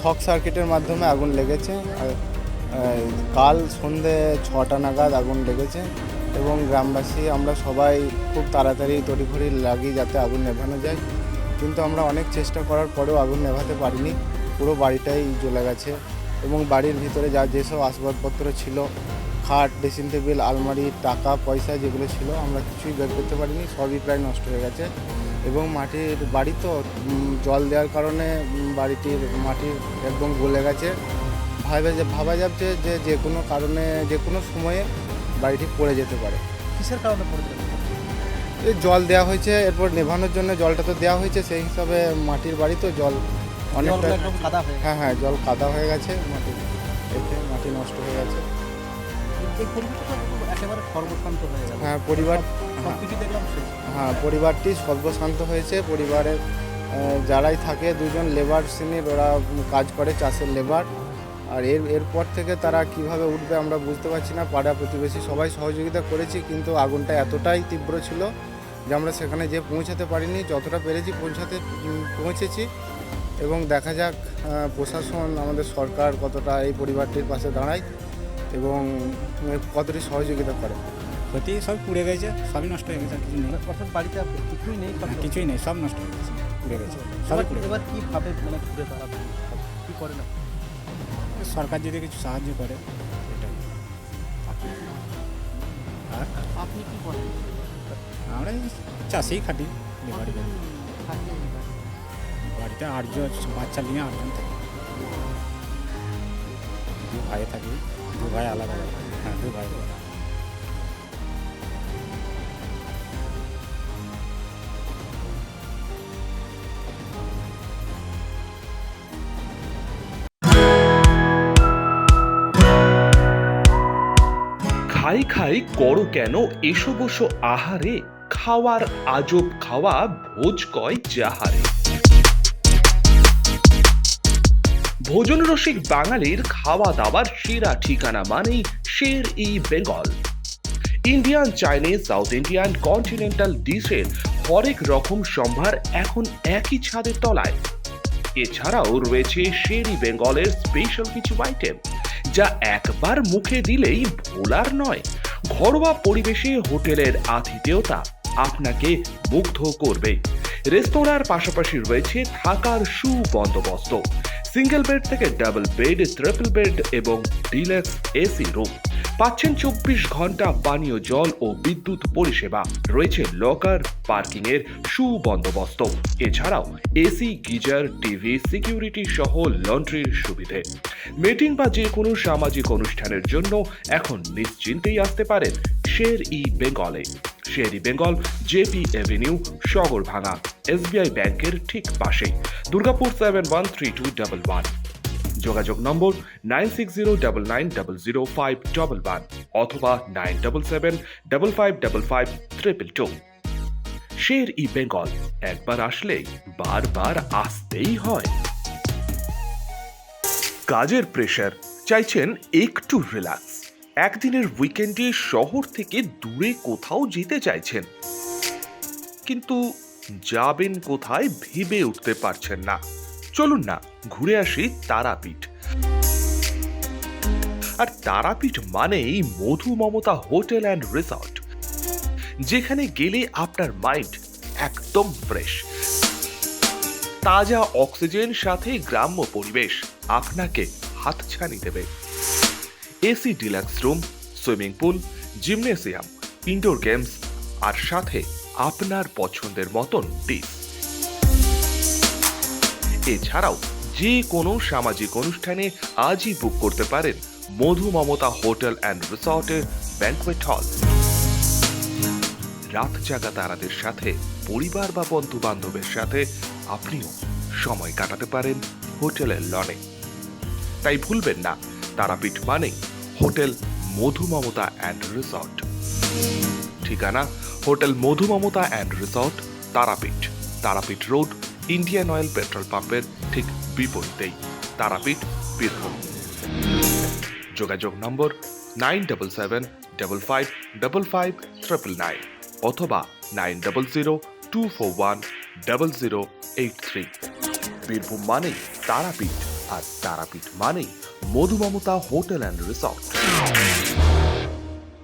শক সার্কিটের মাধ্যমে আগুন লেগেছে। কাল সন্ধে 6টা নাগাদ আগুন লেগেছে এবং গ্রামবাসী আমরা সবাই খুব তাড়াতাড়ি তড়িঘড়ি লাগি যাতে আগুন নেভানো যায়, কিন্তু আমরা অনেক চেষ্টা করার পরেও আগুন নেভাতে পারিনি। পুরো বাড়িটাই জ্বলে গেছে এবং বাড়ির ভিতরে যেসব আসবাবপত্র ছিল, খাট, ড্রেসিং টেবিল, আলমারি, টাকা পয়সা যেগুলো ছিল আমরা কিছুই বের করতে পারিনি, সবই প্রায় নষ্ট হয়ে গেছে। এবং মাটির বাড়ি তো জল দেওয়ার কারণে বাড়িটির মাটি একদম গলে গেছে। ভাবা যাচ্ছে যে কোনো কারণে যে কোনো সময়ে বাড়িটি পড়ে যেতে পারে। কিসের কারণে পড়ে যাবে? এই জল দেওয়া হয়েছে, এরপর নেভানোর জন্য জলটা তো দেওয়া হয়েছে, সেই হিসাবে মাটির বাড়ি তো জল অনেকটা, একদম কাদা হয়ে গেছে। হ্যাঁ জল কাদা হয়ে গেছে, মাটি নষ্ট হয়ে গেছে। এই পরিবেশটা তো একেবারে সর্বশান্ত হয়ে গেল। হ্যাঁ পরিবার, সব কিছু দেখলাম শেষ। হ্যাঁ পরিবারটি সর্বশান্ত হয়েছে। পরিবারের যারাই থাকে, দুজন লেবার শ্রেণীর, ওরা কাজ করে, চাষের লেবার। আর এরপর থেকে তারা কিভাবে উঠবে আমরা বুঝতে পারছি না। পাড়া প্রতিবেশী সবাই সহযোগিতা করেছি, কিন্তু আগুনটা এতটাই তীব্র ছিল যে আমরা সেখানে যেয়ে পৌঁছাতে পারিনি। যতটা পেরেছি পৌঁছেছি এবং দেখা যাক প্রশাসন, আমাদের সরকার কতটা এই পরিবারটির পাশে দাঁড়ায় এবং কতটি সহযোগিতা করে। ক্ষতি সব পুড়ে গেছে, সবই নষ্ট হয়ে গেছে, কিছু নেই। অর্থাৎ বাড়িতে কিছুই নেই, সব কিছুই নেই, সব নষ্ট হয়ে গেছে, পুড়ে গেছে, সবই পুড়ে গেছে। এবার কীভাবে মানে ঘুরে দাঁড়াবে, কী করে না? সরকার যদি কিছু সাহায্য করে এটাই। আর আপনি কী করেন? আমরা এই চাষেই খাটি, লেবারি করি। বাড়িতে 8জন বাচ্চা নিয়ে 8জন থাকি। 2 ভাই থাকি, 2 ভাই আলাদা আলাদা। হ্যাঁ 2 ভাই আলাদা। খাই খাই করো কেন এসো বসো আহারে, খাওয়ার আজব খাওয়া ভোজ কয় যাহারে। ভোজন রসিক বাঙালির খাওয়া দাওয়ার সেরা ঠিকানা মানেই Sher e Bengal. Indian, Chinese, south Indian, continental ডিশের হরেক রকম সম্ভার এখন একই ছাদের তলায়। এছাড়াও রয়েছে শের ই বেঙ্গলের স্পেশাল কিছু আইটেম যা একবার মুখে দিলেই ভোলার নয়। ঘরোয়া পরিবেশে হোটেলের আতিথেয়তা আপনাকে মুগ্ধ করবে। রেস্তোরাঁর পাশাপাশি রয়েছে থাকার সুবন্দোবস্ত, সিঙ্গেল বেড থেকে ডাবল বেড, ট্রিপল বেড এবং ডিলাক্স এসি রুম। পাচ্ছেন 24 ঘন্টা পানীয় জল ও বিদ্যুৎ পরিষেবা, রয়েছে লকার, পার্কিং এর সুবন্দোবস্ত। এছাড়াও এসি, গিজার, টিভি, সিকিউরিটি সহ লন্ড্রির সুবিধে। মিটিং বা যে কোনো সামাজিক অনুষ্ঠানের জন্য এখন নিশ্চিন্তেই আসতে পারেন শের ই বেঙ্গলে। Sher e Bengal, JP avenue, Sagarbhanga, SBI ব্যাংকের ঠিক পাশে, দুর্গাপুর 713211। যোগাযোগ নম্বর 9609900511 অথবা 9775555222। শের ই বেঙ্গল, একবার আসলেই বারবার আসতেই হয়। কাজের প্রেশার, চাইছেন একটু রিল্যাক্স, একদিনের উইকেন্ডে শহর থেকে দূরে কোথাও যেতে চাইছেন, কিন্তু যাবেন কোথায় ভেবে উঠতে পারছেন না। চলুন না ঘুরে আসি তারাপীঠ। আর তারাপীঠ মানেই মধু মমতা হোটেল অ্যান্ড রিসর্ট, যেখানে গেলে আপনার মাইন্ড একদম ফ্রেশ। তাজা অক্সিজেন সাথে গ্রাম্য পরিবেশ আপনাকে হাতছানি দেবে। AC deluxe room, swimming pool, gymnasium, indoor games আর সাথে আপনার পছন্দের মতন ডিশ। এছাড়াও যে কোনো সামাজিক অনুষ্ঠানে আজই বুক করতে পারেন মধু মমতা হোটেল অ্যান্ড রিসর্টের ব্যাংকুয়েট হল। রাত জাগা তারাদের সাথে, পরিবার বা বন্ধু বান্ধবের সাথে আপনিও সময় কাটাতে পারেন হোটেলের লনে। তাই ভুলবেন না, তারাপীঠ মানে hotel Madhu Mamata and resort. ঠিকানা hotel Madhu Mamata and resort, Tarapith, Tarapith road, Indian oil petrol পাম্পের ঠিক বিপরীতেই, তারাপীঠ, বীরভূম। যোগাযোগ নম্বর 9775555999 অথবা 9002410083। বীরভূম মানেই তারাপীঠ। আর তারাপীঠ মানেই মধুমমতা হোটেল অ্যান্ড রিসর্ট।